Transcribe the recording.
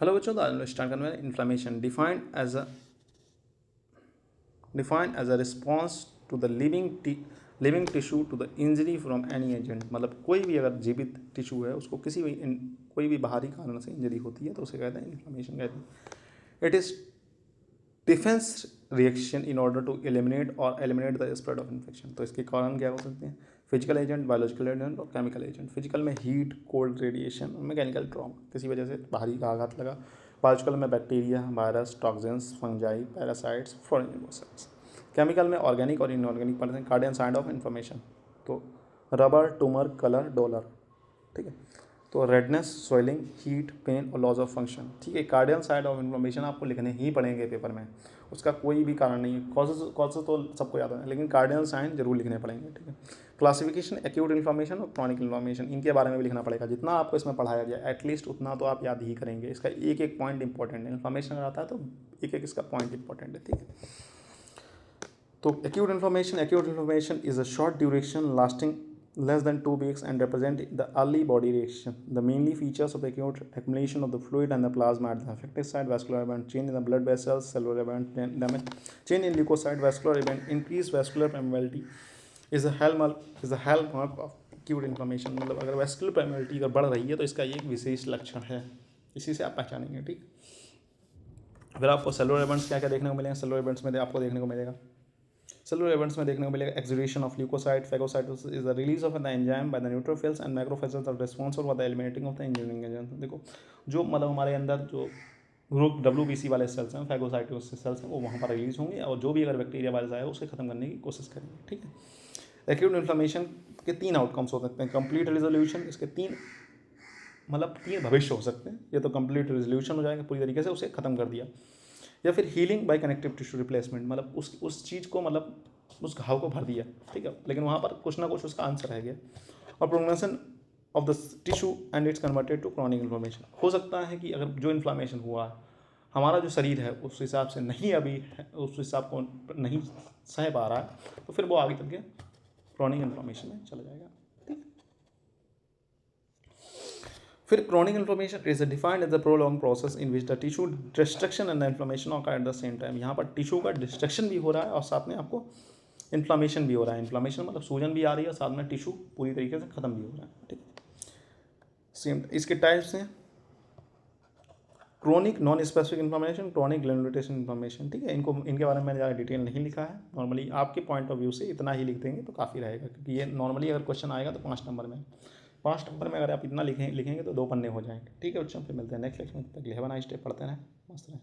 Hello बच्चों, तो आज स्टार्ट करने वाले inflammation defined as a response to the living tissue to the injury from any agent. मतलब कोई भी अगर जीवित टिश्यू है उसको किसी भी कोई भी बाहरी कारण से इंजरी होती है तो उसे कहते हैं इन्फ्लेमेशन कहते हैं। It is defence reaction in order to eliminate the spread of infection. तो इसके कारण क्या हो सकते हैं? फिजिकल एजेंट, बायोलॉजिकल एजेंट और केमिकल एजेंट। फिजिकल में heat, cold, radiation, mechanical trauma, किसी वजह से बाहरी का आघात लगा। बायोलॉजिकल में bacteria, virus, toxins, fungi, parasites, foreign invocytes. Chemical में ऑर्गेनिक और इनऑर्गेनिक पर्सन, कार्डियन साइड ऑफ इन्फॉर्मेशन। तो रबर, ट्यूमर, कलर, डॉलर, ठीक है। तो रेडनेस, स्वेलिंग, हीट, पेन और लॉस ऑफ फंक्शन, ठीक है। कार्डियल साइड ऑफ इन्फ्लेमेशन आपको लिखने ही पड़ेंगे पेपर में, उसका कोई भी कारण नहीं है। कॉजेज तो सबको याद है, लेकिन कार्डियल साइन जरूर लिखने पड़ेंगे, ठीक है। क्लासिफिकेशन, एक्यूट इन्फ्लेमेशन और क्रॉनिक इन्फ्लेमेशन, इनके बारे में भी लिखना पड़ेगा। जितना आपको इसमें पढ़ाया गया एटलीस्ट उतना तो आप याद ही करेंगे। इसका एक एक पॉइंट इंपॉर्टेंट है। इन्फ्लेमेशन अगर आता है तो एक एक इसका पॉइंट इंपॉर्टेंट है, ठीक है। तो acute inflammation is a short duration lasting less than 2 weeks and represent the early body reaction. The mainly features of acute accumulation of the fluid and the plasma at the affected site, vascular event, change in the blood vessels, cellular event, damage, change in leukocyte, vascular event, increased vascular permeability is a hallmark of acute inflammation. मतलब अगर vascular permeability अगर बढ़ रही है तो इसका एक विशेष लक्षण है, इसी से आप पहचानेंगे, ठीक। फिर आपको सेलुलर इवेंट्स क्या क्या देखने को मिलेंगे? सेलुलर इवेंट्स में आपको देखने को मिलेगा सेलुलर इवेंट्स में देखने को मिलेगा exudation of leucocyte, phagocytosis is the release of the enzyme by the neutrophils and macrophages of response for the eliminating of the engineering agent. देखो, जो मतलब हमारे अंदर जो ग्रुप WBC वाले सेल्स हैं, फैगोसाइटोसिस सेल्स हैं, वो वहाँ पर रिलीज होंगे और जो भी अगर बैक्टीरिया वायरस आए उसे खत्म करने की कोशिश करेंगे, ठीक है। एक्यूट इन्फ्लेमेशन के 3 आउटकम्स हो सकते हैं। कंप्लीट रेजोल्यूशन, इसके 3 मतलब 3 भविष्य हो सकते हैं। ये तो कंप्लीट रेजोल्यूशन हो जाएगा, पूरी तरीके से उसे खत्म कर दिया, या फिर healing bye connective tissue replacement, मतलब उस चीज़ को मतलब उस घाव को भर दिया, ठीक है, लेकिन वहाँ पर कुछ ना कुछ उसका आंसर रह गया। और progression of the tissue and it's converted to chronic inflammation. हो सकता है कि अगर जो इन्फ्लामेशन हुआ है, हमारा जो शरीर है उस हिसाब से नहीं अभी है, उस हिसाब को नहीं सह पा रहा है, तो फिर वो आगे चल के क्रॉनिक इन्फ्लामेशन में चला जाएगा, ठीक है। फिर chronic inflammation is defined as the prolong process in which the tissue destruction and the inflammation occur at the same time. यहाँ पर टिश्यू का डिस्ट्रक्शन भी हो रहा है और साथ में आपको इन्फ्लामेशन भी हो रहा है। इन्फ्लामेशन मतलब सूजन भी आ रही है और साथ में टिश्यू पूरी तरीके से खत्म भी हो रहा है, ठीक है। सेम इसके टाइप्स हैं chronic non specific inflammation, chronic granulation inflammation, ठीक है। इनको इनके बारे में मैंने ज़्यादा डिटेल नहीं लिखा है। नॉर्मली आपके पॉइंट ऑफ व्यू से इतना ही लिख देंगे तो काफ़ी रहेगा, क्योंकि ये नॉर्मली अगर क्वेश्चन आएगा तो 5 नंबर में 5 नंबर में अगर आप इतना लिखेंगे तो 2 पन्ने हो जाएंगे, ठीक है बच्चों। फिर मिलते हैं नेक्स्ट लेक्चर में, तक हैव अ नाइस डे, पढ़ते रहें, मस्त रहें।